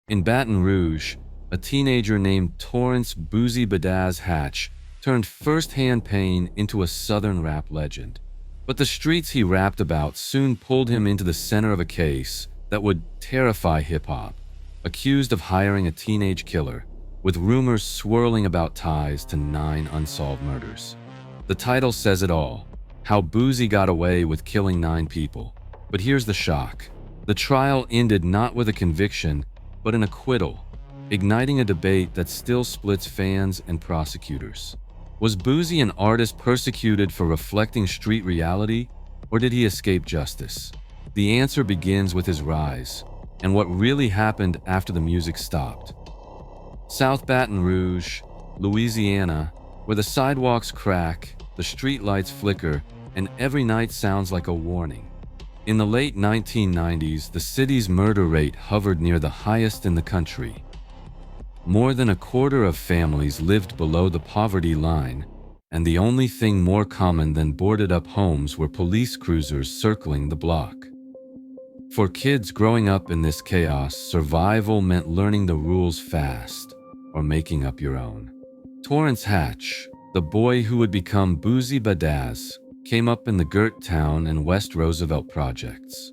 In Baton Rouge, a teenager named Torrance Boosie Badazz Hatch turned first-hand pain into a Southern rap legend. But the streets he rapped about soon pulled him into the center of a case that would terrify hip-hop. Accused of hiring a teenage killer, with rumors swirling about ties to 9 unsolved murders. The title says it all, how Boosie got away with killing 9 people. But here's the shock. The trial ended not with a conviction, but an acquittal, igniting a debate that still splits fans and prosecutors. Was Boosie an artist persecuted for reflecting street reality, or did he escape justice? The answer begins with his rise, and what really happened after the music stopped. South Baton Rouge, Louisiana, where the sidewalks crack, the streetlights flicker, and every night sounds like a warning. In the late 1990s, the city's murder rate hovered near the highest in the country. More than a quarter of families lived below the poverty line, and the only thing more common than boarded-up homes were police cruisers circling the block. For kids growing up in this chaos, survival meant learning the rules fast or making up your own. Torrance Hatch, the boy who would become Boosie Badazz, came up in the Gert Town and West Roosevelt projects.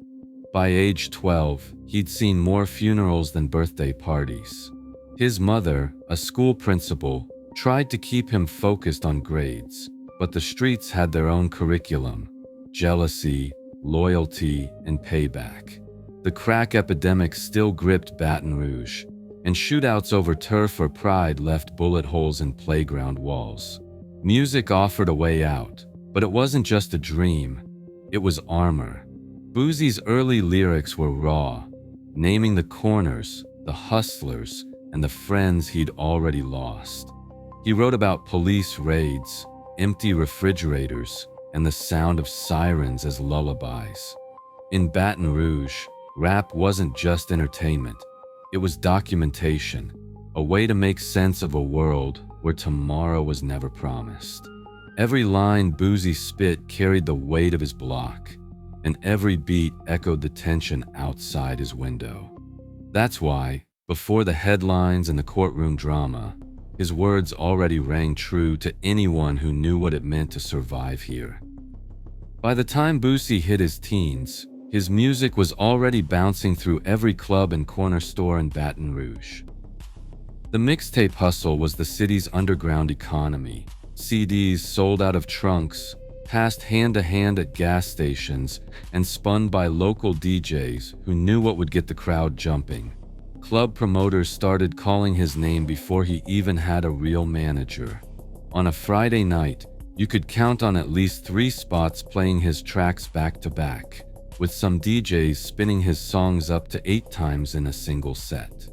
By age 12, he'd seen more funerals than birthday parties. His mother, a school principal, tried to keep him focused on grades, but the streets had their own curriculum: jealousy, loyalty, and payback. The crack epidemic still gripped Baton Rouge, and shootouts over turf or pride left bullet holes in playground walls. Music offered a way out, but it wasn't just a dream, it was armor. Boosie's early lyrics were raw, naming the corners, the hustlers, and the friends he'd already lost. He wrote about police raids, empty refrigerators, and the sound of sirens as lullabies. In Baton Rouge, rap wasn't just entertainment, it was documentation, a way to make sense of a world where tomorrow was never promised. Every line Boosie spit carried the weight of his block, and every beat echoed the tension outside his window. That's why, before the headlines and the courtroom drama, his words already rang true to anyone who knew what it meant to survive here. By the time Boosie hit his teens, his music was already bouncing through every club and corner store in Baton Rouge. The mixtape hustle was the city's underground economy. CDs sold out of trunks, passed hand to hand at gas stations, and spun by local DJs who knew what would get the crowd jumping. Club promoters started calling his name before he even had a real manager. On a Friday night, you could count on at least 3 spots playing his tracks back to back, with some DJs spinning his songs up to 8 times in a single set.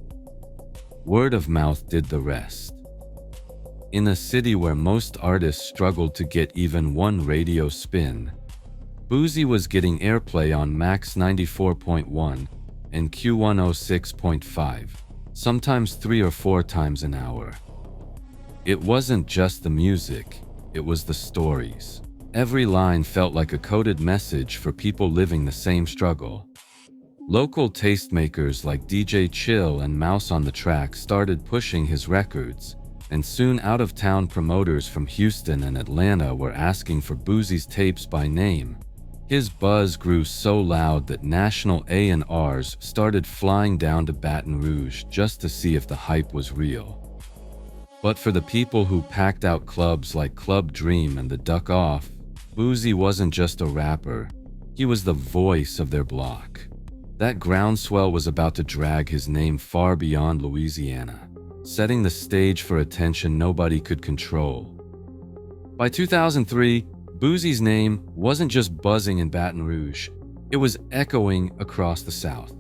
Word of mouth did the rest. In a city where most artists struggled to get even one radio spin, Boosie was getting airplay on Max 94.1 and Q106.5, sometimes 3 or 4 times an hour. It wasn't just the music, it was the stories. Every line felt like a coded message for people living the same struggle. Local tastemakers like DJ Chill and Mouse on the Track started pushing his records, and soon out-of-town promoters from Houston and Atlanta were asking for Boosie's tapes by name. His buzz grew so loud that national A&Rs started flying down to Baton Rouge just to see if the hype was real. But for the people who packed out clubs like Club Dream and the Duck Off, Boosie wasn't just a rapper, he was the voice of their block. That groundswell was about to drag his name far beyond Louisiana, setting the stage for attention nobody could control. By 2003, Boosie's name wasn't just buzzing in Baton Rouge, it was echoing across the South.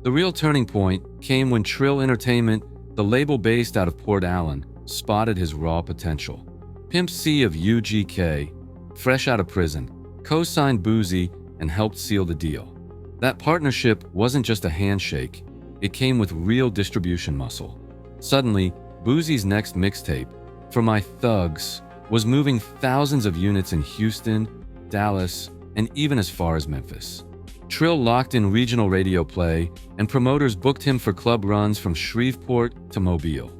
The real turning point came when Trill Entertainment, the label based out of Port Allen, spotted his raw potential. Pimp C of UGK, fresh out of prison, co-signed Boosie and helped seal the deal. That partnership wasn't just a handshake, it came with real distribution muscle. Suddenly, Boosie's next mixtape, For My Thugs, was moving thousands of units in Houston, Dallas, and even as far as Memphis. Trill locked in regional radio play, and promoters booked him for club runs from Shreveport to Mobile.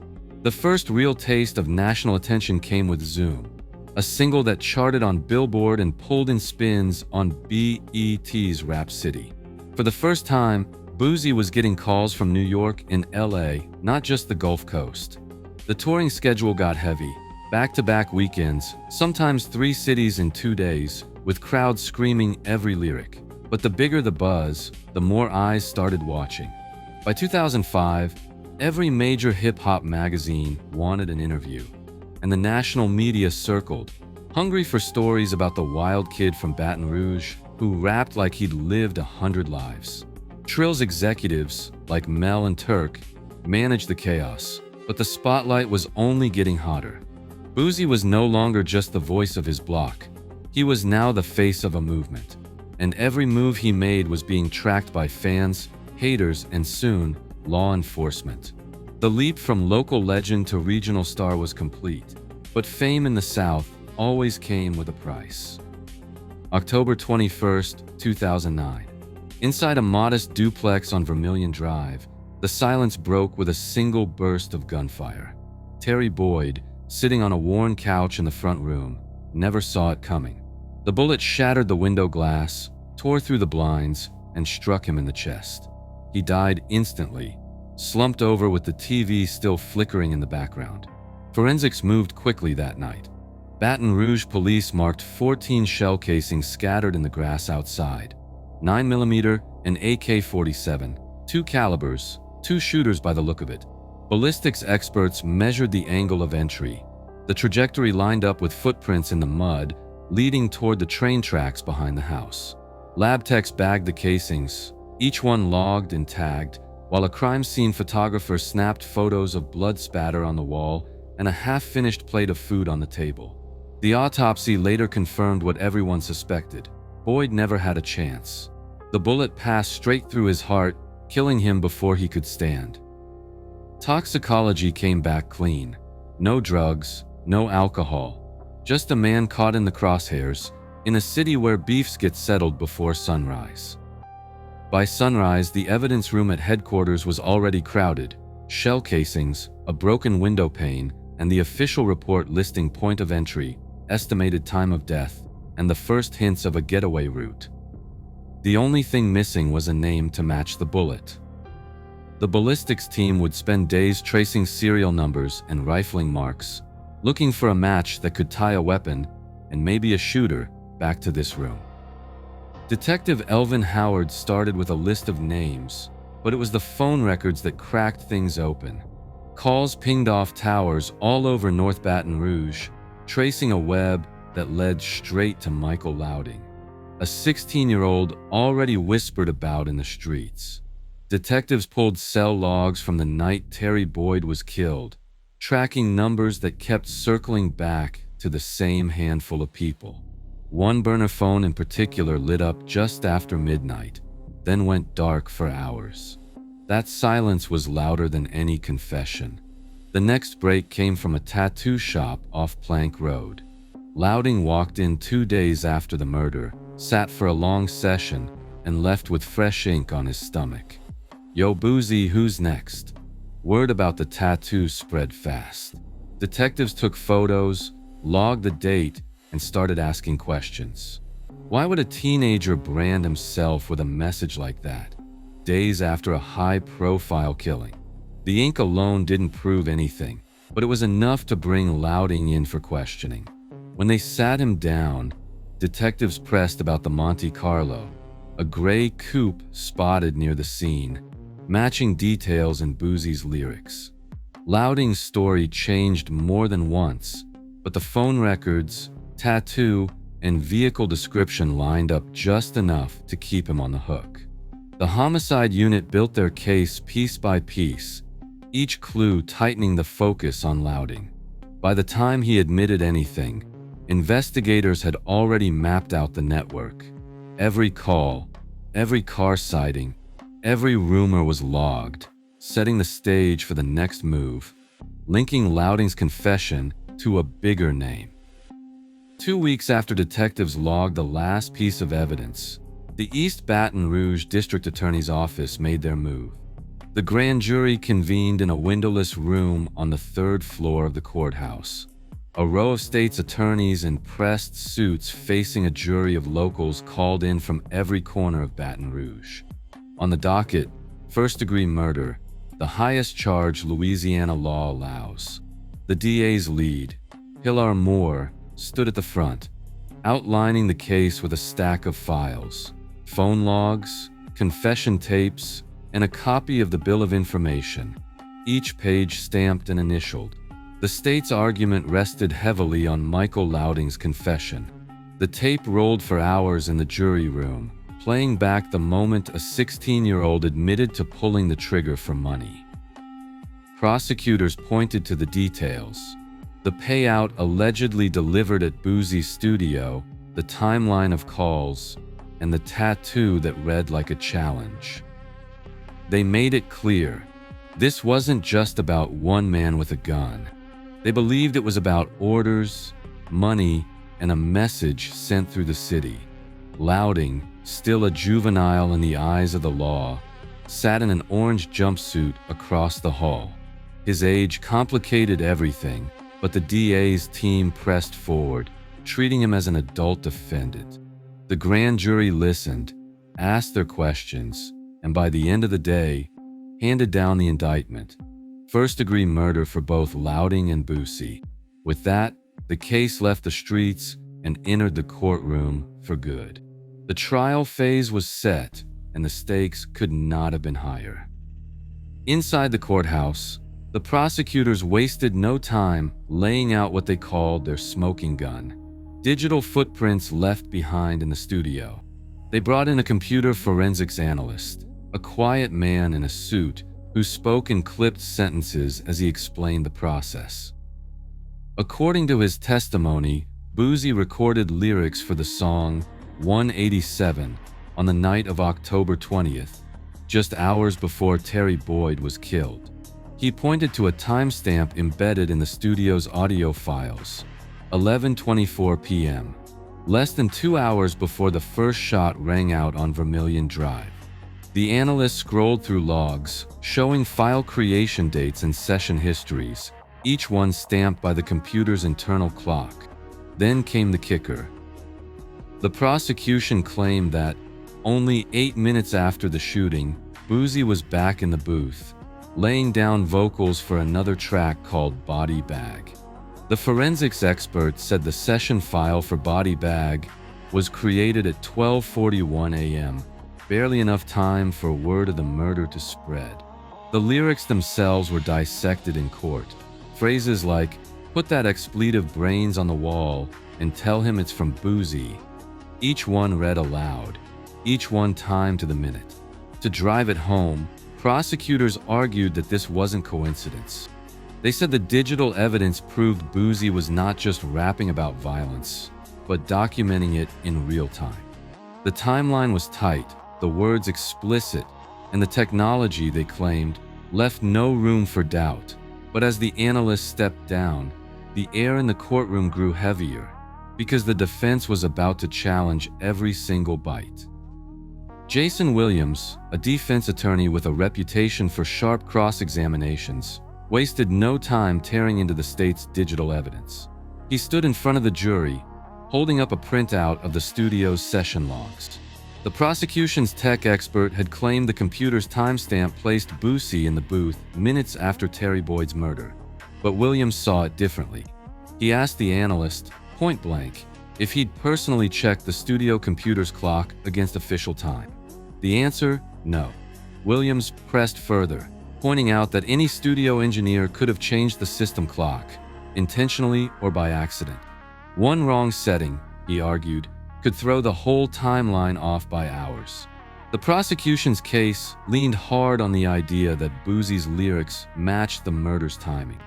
The first real taste of national attention came with Zoom, a single that charted on Billboard and pulled in spins on BET's Rap City. For the first time, Boosie was getting calls from New York and LA, not just the Gulf Coast. The touring schedule got heavy, back-to-back weekends, sometimes 3 cities in 2 days, with crowds screaming every lyric. But the bigger the buzz, the more eyes started watching. By 2005, every major hip-hop magazine wanted an interview, and the national media circled, hungry for stories about the wild kid from Baton Rouge who rapped like he'd lived 100 lives. Trill's executives, like Mel and Turk, managed the chaos, but the spotlight was only getting hotter. Boosie was no longer just the voice of his block. He was now the face of a movement, and every move he made was being tracked by fans, haters, and soon, law enforcement. The leap from local legend to regional star was complete, but fame in the South always came with a price. October 21st, 2009. Inside a modest duplex on Vermilion Drive, the silence broke with a single burst of gunfire. Terry Boyd, sitting on a worn couch in the front room, never saw it coming. The bullet shattered the window glass, tore through the blinds, and struck him in the chest. He died instantly, slumped over with the TV still flickering in the background. Forensics moved quickly that night. Baton Rouge police marked 14 shell casings scattered in the grass outside. 9mm and AK-47, 2 calibers, 2 shooters by the look of it. Ballistics experts measured the angle of entry. The trajectory lined up with footprints in the mud, leading toward the train tracks behind the house. Lab techs bagged the casings, each one logged and tagged, while a crime scene photographer snapped photos of blood spatter on the wall and a half-finished plate of food on the table. The autopsy later confirmed what everyone suspected. Boyd never had a chance. The bullet passed straight through his heart, killing him before he could stand. Toxicology came back clean. No drugs, no alcohol. Just a man caught in the crosshairs, in a city where beefs get settled before sunrise. By sunrise, the evidence room at headquarters was already crowded. Shell casings, a broken window pane, and the official report listing point of entry, estimated time of death, and the first hints of a getaway route. The only thing missing was a name to match the bullet. The ballistics team would spend days tracing serial numbers and rifling marks, looking for a match that could tie a weapon, and maybe a shooter, back to this room. Detective Elvin Howard started with a list of names, but it was the phone records that cracked things open. Calls pinged off towers all over North Baton Rouge, tracing a web that led straight to Michael Louding, a 16-year-old already whispered about in the streets. Detectives pulled cell logs from the night Terry Boyd was killed, tracking numbers that kept circling back to the same handful of people. One burner phone in particular lit up just after midnight, then went dark for hours. That silence was louder than any confession. The next break came from a tattoo shop off Plank Road. Louding walked in 2 days after the murder, sat for a long session, and left with fresh ink on his stomach. Yo, Boosie, who's next? Word about the tattoo spread fast. Detectives took photos, logged the date, and started asking questions. Why would a teenager brand himself with a message like that, days after a high-profile killing? The ink alone didn't prove anything, but it was enough to bring Louding in for questioning. When they sat him down, detectives pressed about the Monte Carlo, a gray coupe spotted near the scene, matching details in Boosie's lyrics. Louding's story changed more than once, but the phone records, tattoo, and vehicle description lined up just enough to keep him on the hook. The homicide unit built their case piece by piece, each clue tightening the focus on Louding. By the time he admitted anything, investigators had already mapped out the network. Every call, every car sighting, every rumor was logged, setting the stage for the next move, linking Louding's confession to a bigger name. 2 weeks after detectives logged the last piece of evidence, The East Baton Rouge District Attorney's Office made their move. The grand jury convened in a windowless room on the 3rd floor of the courthouse. A row of state's attorneys in pressed suits facing a jury of locals called in from every corner of Baton Rouge. On the docket, first-degree murder, the highest charge Louisiana law allows. The DA's lead, Hilar Moore, stood at the front, outlining the case with a stack of files, phone logs, confession tapes, and a copy of the Bill of Information, each page stamped and initialed. The state's argument rested heavily on Michael Louding's confession. The tape rolled for hours in the jury room, playing back the moment a 16-year-old admitted to pulling the trigger for money. Prosecutors pointed to the details: the payout allegedly delivered at Boosie's studio, the timeline of calls, and the tattoo that read like a challenge. They made it clear, this wasn't just about one man with a gun. They believed it was about orders, money, and a message sent through the city. Louding, still a juvenile in the eyes of the law, sat in an orange jumpsuit across the hall. His age complicated everything, but the DA's team pressed forward, treating him as an adult defendant. The grand jury listened, asked their questions, and by the end of the day, handed down the indictment. First-degree murder for both Louding and Boosie. With that, the case left the streets and entered the courtroom for good. The trial phase was set, and the stakes could not have been higher. Inside the courthouse, the prosecutors wasted no time laying out what they called their smoking gun. Digital footprints left behind in the studio. They brought in a computer forensics analyst, a quiet man in a suit who spoke in clipped sentences as he explained the process. According to his testimony, Boosie recorded lyrics for the song 187 on the night of October 20th, just hours before Terry Boyd was killed. He pointed to a timestamp embedded in the studio's audio files, 11:24 p.m., less than 2 hours before the first shot rang out on Vermilion Drive. The analyst scrolled through logs, showing file creation dates and session histories, each one stamped by the computer's internal clock. Then came the kicker. The prosecution claimed that, only 8 minutes after the shooting, Boosie was back in the booth, laying down vocals for another track called Body Bag. The forensics expert said the session file for Body Bag was created at 12:41 a.m., barely enough time for word of the murder to spread. The lyrics themselves were dissected in court. Phrases like, "Put that expletive brains on the wall and tell him it's from Boosie," each one read aloud, each one timed to the minute. To drive it home, prosecutors argued that this wasn't coincidence. They said the digital evidence proved Boosie was not just rapping about violence, but documenting it in real time. The timeline was tight, the words explicit, and the technology, they claimed, left no room for doubt. But as the analyst stepped down, the air in the courtroom grew heavier, because the defense was about to challenge every single bite. Jason Williams, a defense attorney with a reputation for sharp cross-examinations, wasted no time tearing into the state's digital evidence. He stood in front of the jury, holding up a printout of the studio's session logs. The prosecution's tech expert had claimed the computer's timestamp placed Boosie in the booth minutes after Terry Boyd's murder, but Williams saw it differently. He asked the analyst, point blank, if he'd personally checked the studio computer's clock against official time. The answer, no. Williams pressed further, pointing out that any studio engineer could have changed the system clock, intentionally or by accident. One wrong setting, he argued, could throw the whole timeline off by hours. The prosecution's case leaned hard on the idea that Boosie's lyrics matched the murder's timing.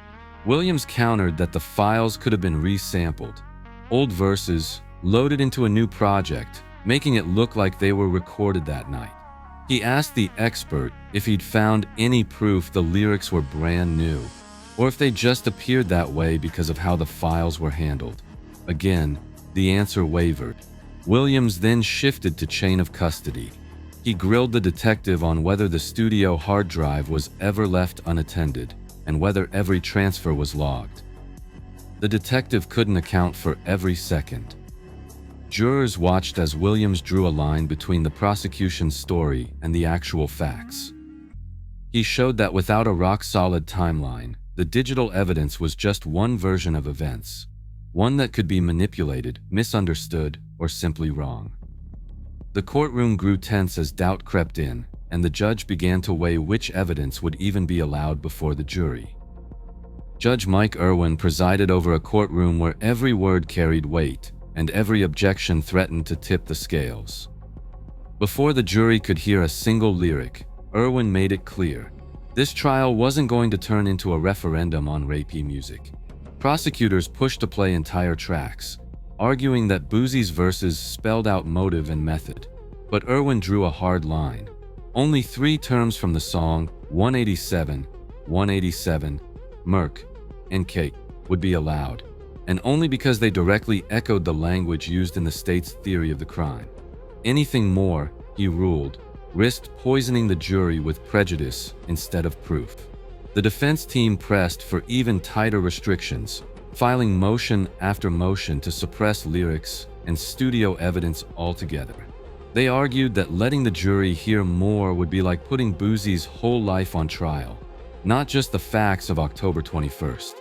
Williams countered that the files could have been resampled, old verses loaded into a new project, making it look like they were recorded that night. He asked the expert if he'd found any proof the lyrics were brand new, or if they just appeared that way because of how the files were handled. Again, the answer wavered. Williams then shifted to chain of custody. He grilled the detective on whether the studio hard drive was ever left unattended and whether every transfer was logged. The detective couldn't account for every second. Jurors watched as Williams drew a line between the prosecution's story and the actual facts. He showed that without a rock-solid timeline, the digital evidence was just one version of events, one that could be manipulated, misunderstood, or simply wrong. The courtroom grew tense as doubt crept in, and the judge began to weigh which evidence would even be allowed before the jury. Judge Mike Irwin presided over a courtroom where every word carried weight, and every objection threatened to tip the scales. Before the jury could hear a single lyric, Irwin made it clear: this trial wasn't going to turn into a referendum on rapey music. Prosecutors pushed to play entire tracks, arguing that Boosie's verses spelled out motive and method. But Irwin drew a hard line. Only 3 terms from the song, 187, 187, Merc, and Cake, would be allowed, and only because they directly echoed the language used in the state's theory of the crime. Anything more, he ruled, risked poisoning the jury with prejudice instead of proof. The defense team pressed for even tighter restrictions, filing motion after motion to suppress lyrics and studio evidence altogether. They argued that letting the jury hear more would be like putting Boosie's whole life on trial, not just the facts of October 21st.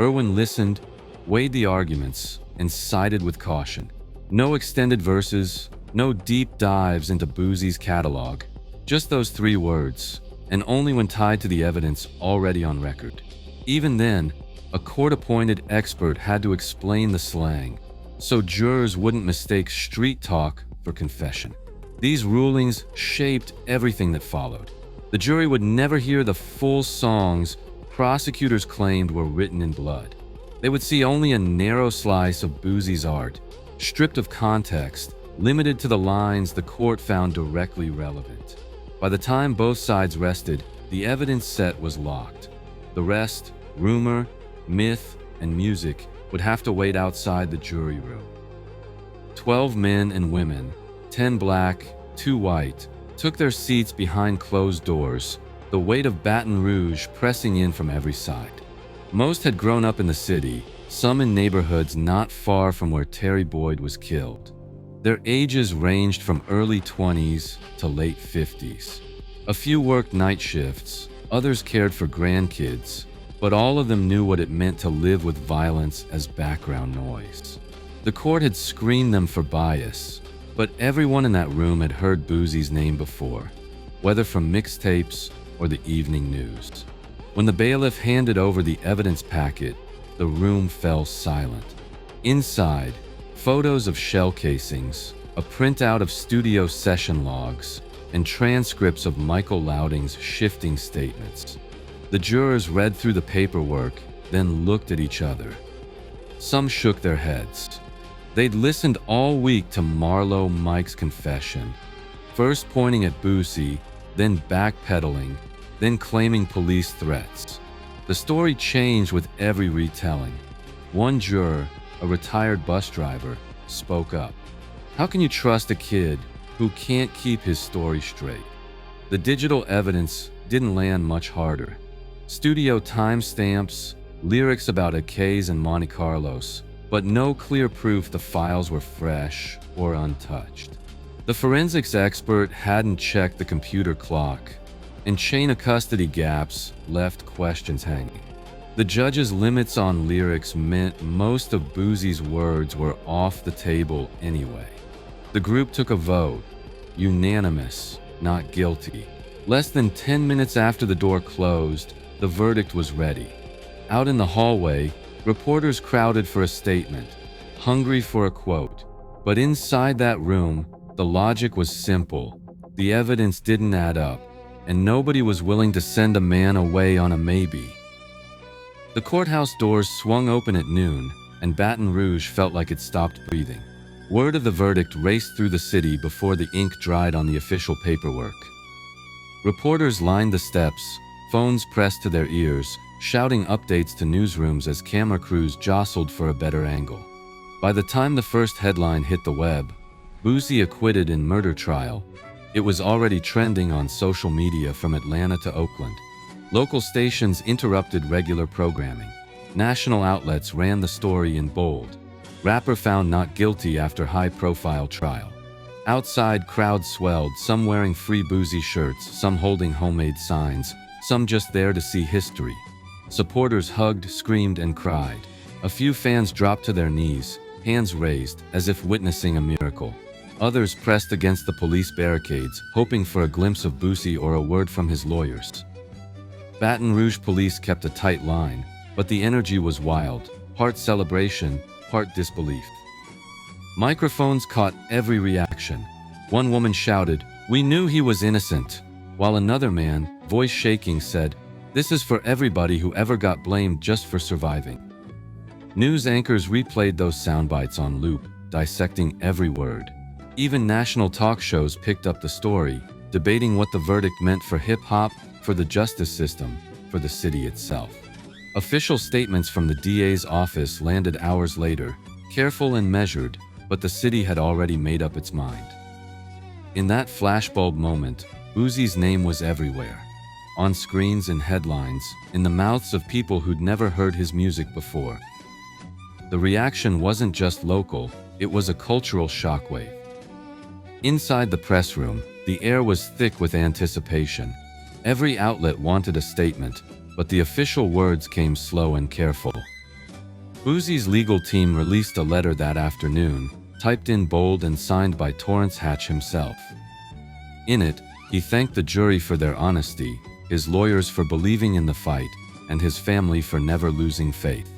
Irwin listened, weighed the arguments, and sided with caution. No extended verses, no deep dives into Boosie's catalog, just those 3 words, and only when tied to the evidence already on record. Even then, a court-appointed expert had to explain the slang, so jurors wouldn't mistake street talk for confession. These rulings shaped everything that followed. The jury would never hear the full songs prosecutors claimed were written in blood. They would see only a narrow slice of Boosie's art, stripped of context, limited to the lines the court found directly relevant. By the time both sides rested, the evidence set was locked. The rest, rumor, myth, and music, would have to wait outside the jury room. 12 men and women, 10 black, 2 white, took their seats behind closed doors, the weight of Baton Rouge pressing in from every side. Most had grown up in the city, some in neighborhoods not far from where Terry Boyd was killed. Their ages ranged from early 20s to late 50s. A few worked night shifts, others cared for grandkids, but all of them knew what it meant to live with violence as background noise. The court had screened them for bias, but everyone in that room had heard Boosie's name before, whether from mixtapes or the evening news. When the bailiff handed over the evidence packet, the room fell silent. Inside, photos of shell casings, a printout of studio session logs, and transcripts of Michael Louding's shifting statements. The jurors read through the paperwork, then looked at each other. Some shook their heads. They'd listened all week to Marlo Mike's confession, first pointing at Boosie, then backpedaling, then claiming police threats. The story changed with every retelling. One juror, a retired bus driver, spoke up. How can you trust a kid who can't keep his story straight? The digital evidence didn't land much harder. Studio timestamps, lyrics about Akays and Monte Carlos, but no clear proof the files were fresh or untouched. The forensics expert hadn't checked the computer clock, and chain of custody gaps left questions hanging. The judge's limits on lyrics meant most of Boosie's words were off the table anyway. The group took a vote, unanimous, not guilty. Less than 10 minutes after the door closed, the verdict was ready. Out in the hallway, reporters crowded for a statement, hungry for a quote. But inside that room, the logic was simple. The evidence didn't add up, and nobody was willing to send a man away on a maybe. The courthouse doors swung open at noon, and Baton Rouge felt like it stopped breathing. Word of the verdict raced through the city before the ink dried on the official paperwork. Reporters lined the steps, phones pressed to their ears, shouting updates to newsrooms as camera crews jostled for a better angle. By the time the first headline hit the web, Boosie acquitted in murder trial. It was already trending on social media from Atlanta to Oakland. Local stations interrupted regular programming. National outlets ran the story in bold. Rapper found not guilty after high-profile trial. Outside, crowds swelled, some wearing free Boosie shirts, some holding homemade signs, some just there to see history. Supporters hugged, screamed, and cried. A few fans dropped to their knees, hands raised, as if witnessing a miracle. Others pressed against the police barricades, hoping for a glimpse of Boosie or a word from his lawyers. Baton Rouge police kept a tight line, but the energy was wild, part celebration, part disbelief. Microphones caught every reaction. One woman shouted, "We knew he was innocent," while another man, voice shaking, said, "This is for everybody who ever got blamed just for surviving." News anchors replayed those soundbites on loop, dissecting every word. Even national talk shows picked up the story, debating what the verdict meant for hip-hop, for the justice system, for the city itself. Official statements from the DA's office landed hours later, careful and measured, but the city had already made up its mind. In that flashbulb moment, Boosie's name was everywhere. On screens and headlines, in the mouths of people who'd never heard his music before. The reaction wasn't just local, it was a cultural shockwave. Inside the press room, the air was thick with anticipation. Every outlet wanted a statement, but the official words came slow and careful. Boosie's legal team released a letter that afternoon, typed in bold and signed by Torrance Hatch himself. In it, he thanked the jury for their honesty, his lawyers for believing in the fight, and his family for never losing faith.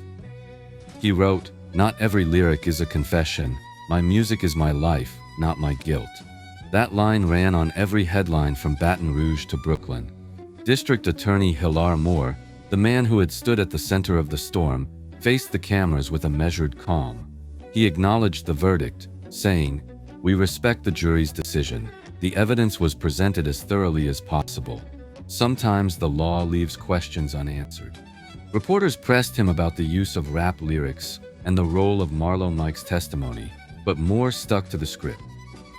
He wrote, "Not every lyric is a confession. My music is my life, not my guilt." That line ran on every headline from Baton Rouge to Brooklyn. District Attorney Hilar Moore, the man who had stood at the center of the storm, faced the cameras with a measured calm. He acknowledged the verdict, saying, "We respect the jury's decision. The evidence was presented as thoroughly as possible. Sometimes the law leaves questions unanswered." Reporters pressed him about the use of rap lyrics and the role of Marlo Mike's testimony, but Moore stuck to the script.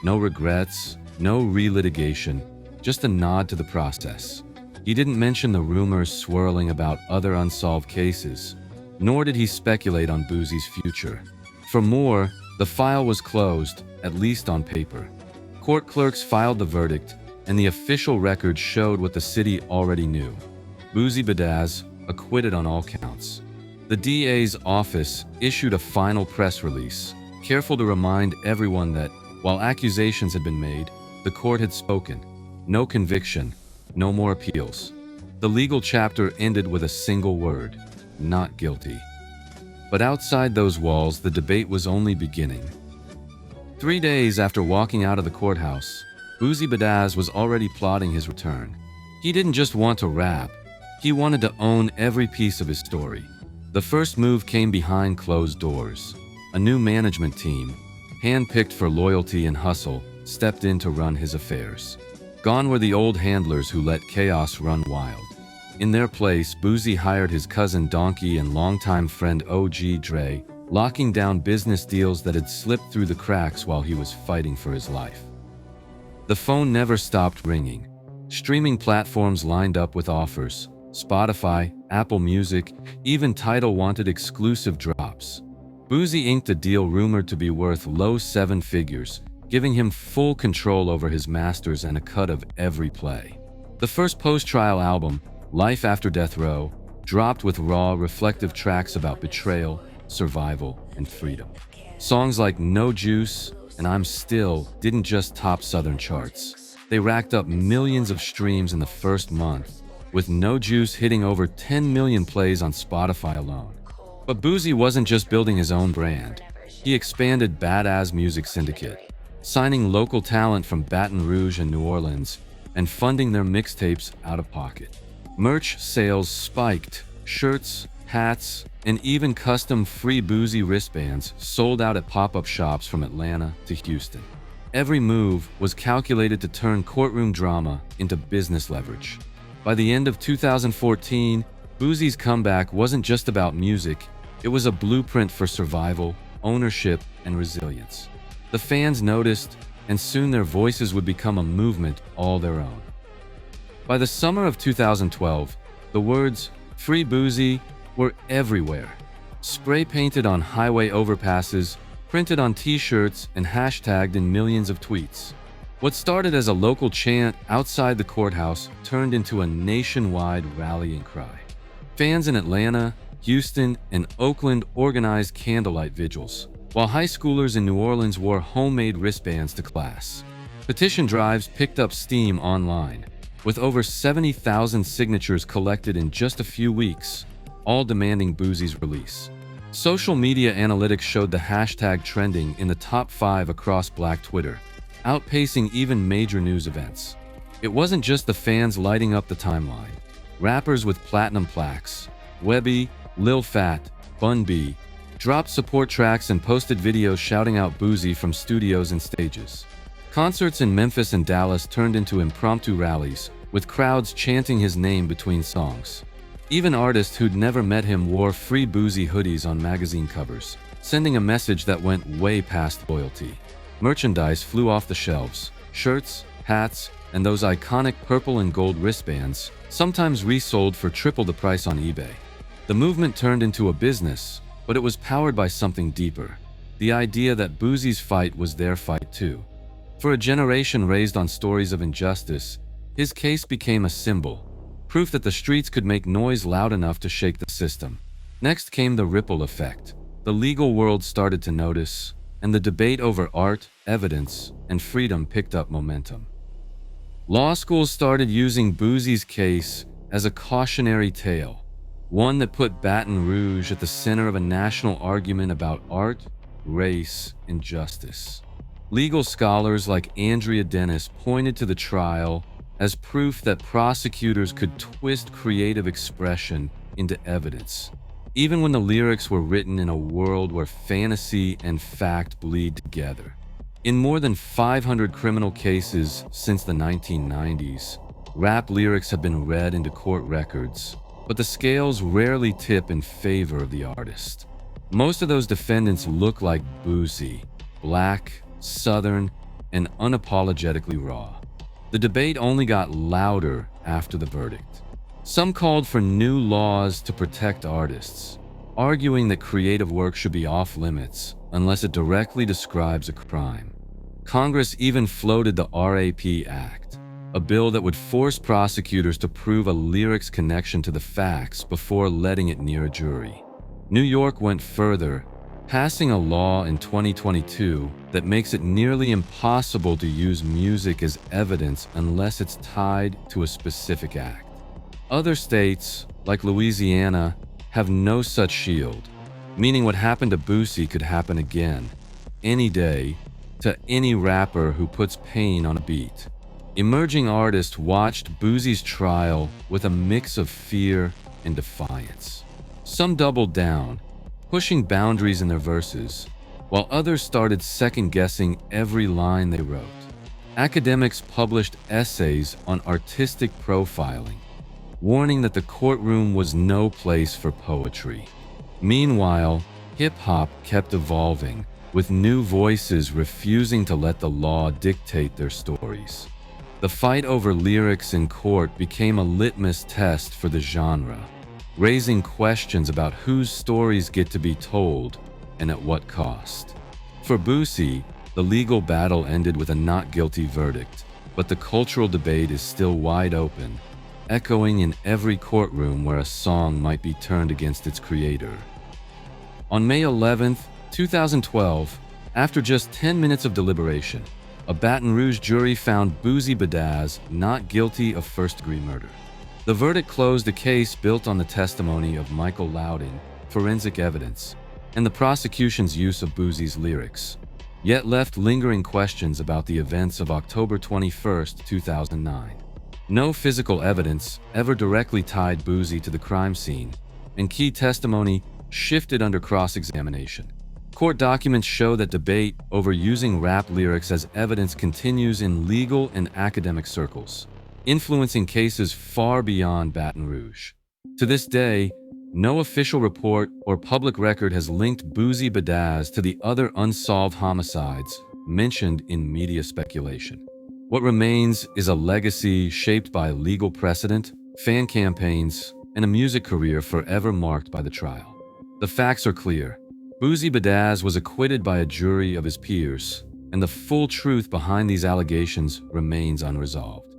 No regrets, no relitigation, just a nod to the process. He didn't mention the rumors swirling about other unsolved cases, nor did he speculate on Boosie's future. For Moore, the file was closed, at least on paper. Court clerks filed the verdict, and the official record showed what the city already knew. Boosie Badass acquitted on all counts. The DA's office issued a final press release, careful to remind everyone that, while accusations had been made, the court had spoken. No conviction, no more appeals. The legal chapter ended with a single word: not guilty. But outside those walls, the debate was only beginning. 3 days after walking out of the courthouse, Boosie Badass was already plotting his return. He didn't just want to rap, he wanted to own every piece of his story. The first move came behind closed doors. A new management team, handpicked for loyalty and hustle, stepped in to run his affairs. Gone were the old handlers who let chaos run wild. In their place, Boosie hired his cousin Donkey and longtime friend OG Dre, locking down business deals that had slipped through the cracks while he was fighting for his life. The phone never stopped ringing. Streaming platforms lined up with offers. Spotify, Apple Music, even Tidal wanted exclusive drops. Boosie inked a deal rumored to be worth low 7 figures, giving him full control over his masters and a cut of every play. The first post-trial album, Life After Death Row, dropped with raw, reflective tracks about betrayal, survival, and freedom. Songs like No Juice and I'm Still didn't just top Southern charts. They racked up millions of streams in the first month, with No Juice hitting over 10 million plays on Spotify alone. But Boosie wasn't just building his own brand. He expanded Badass Music Syndicate, signing local talent from Baton Rouge and New Orleans, and funding their mixtapes out of pocket. Merch sales spiked. Shirts, hats, and even custom free Boosie wristbands sold out at pop-up shops from Atlanta to Houston. Every move was calculated to turn courtroom drama into business leverage. By the end of 2014, Boosie's comeback wasn't just about music, it was a blueprint for survival, ownership, and resilience. The fans noticed, and soon their voices would become a movement all their own. By the summer of 2012, the words "Free Boosie" were everywhere. Spray painted on highway overpasses, printed on t-shirts, and hashtagged in millions of tweets. What started as a local chant outside the courthouse turned into a nationwide rallying cry. Fans in Atlanta, Houston, and Oakland organized candlelight vigils, while high schoolers in New Orleans wore homemade wristbands to class. Petition drives picked up steam online, with over 70,000 signatures collected in just a few weeks, all demanding Boosie's release. Social media analytics showed the hashtag trending in the top 5 across Black Twitter, outpacing even major news events. It wasn't just the fans lighting up the timeline. Rappers with platinum plaques, Webby, Lil Fat, Bun B, dropped support tracks and posted videos shouting out Boosie from studios and stages. Concerts in Memphis and Dallas turned into impromptu rallies, with crowds chanting his name between songs. Even artists who'd never met him wore Free Boosie hoodies on magazine covers, sending a message that went way past loyalty. Merchandise flew off the shelves: shirts, hats, and those iconic purple and gold wristbands, sometimes resold for triple the price on eBay. The movement turned into a business, but it was powered by something deeper: the idea that Boosie's fight was their fight too. For a generation raised on stories of injustice, his case became a symbol, proof that the streets could make noise loud enough to shake the system. Next came the ripple effect. The legal world started to notice, and the debate over art, evidence, and freedom picked up momentum. Law schools started using Boosie's case as a cautionary tale, one that put Baton Rouge at the center of a national argument about art, race, and justice. Legal scholars like Andrea Dennis pointed to the trial as proof that prosecutors could twist creative expression into evidence, even when the lyrics were written in a world where fantasy and fact bleed together. In more than 500 criminal cases since the 1990s, rap lyrics have been read into court records, but the scales rarely tip in favor of the artist. Most of those defendants look like Boosie: black, southern, and unapologetically raw. The debate only got louder after the verdict. Some called for new laws to protect artists, arguing that creative work should be off limits unless it directly describes a crime. Congress even floated the RAP Act, a bill that would force prosecutors to prove a lyric's connection to the facts before letting it near a jury. New York went further, passing a law in 2022 that makes it nearly impossible to use music as evidence unless it's tied to a specific act. Other states, like Louisiana, have no such shield, meaning what happened to Boosie could happen again, any day, to any rapper who puts pain on a beat. Emerging artists watched Boosie's trial with a mix of fear and defiance. Some doubled down, pushing boundaries in their verses, while others started second-guessing every line they wrote. Academics published essays on artistic profiling, warning that the courtroom was no place for poetry. Meanwhile, hip-hop kept evolving, with new voices refusing to let the law dictate their stories. The fight over lyrics in court became a litmus test for the genre, raising questions about whose stories get to be told and at what cost. For Boosie, the legal battle ended with a not guilty verdict, but the cultural debate is still wide open, echoing in every courtroom where a song might be turned against its creator. On May 11, 2012, after just 10 minutes of deliberation, a Baton Rouge jury found Boosie Badass not guilty of first-degree murder. The verdict closed a case built on the testimony of Michael Loudon, forensic evidence, and the prosecution's use of Boosie's lyrics, yet left lingering questions about the events of October 21, 2009. No physical evidence ever directly tied Boosie to the crime scene, and key testimony shifted under cross-examination. Court documents show that debate over using rap lyrics as evidence continues in legal and academic circles, influencing cases far beyond Baton Rouge. To this day, no official report or public record has linked Boosie Badass to the other unsolved homicides mentioned in media speculation. What remains is a legacy shaped by legal precedent, fan campaigns, and a music career forever marked by the trial. The facts are clear. Boosie Badazz was acquitted by a jury of his peers, and the full truth behind these allegations remains unresolved.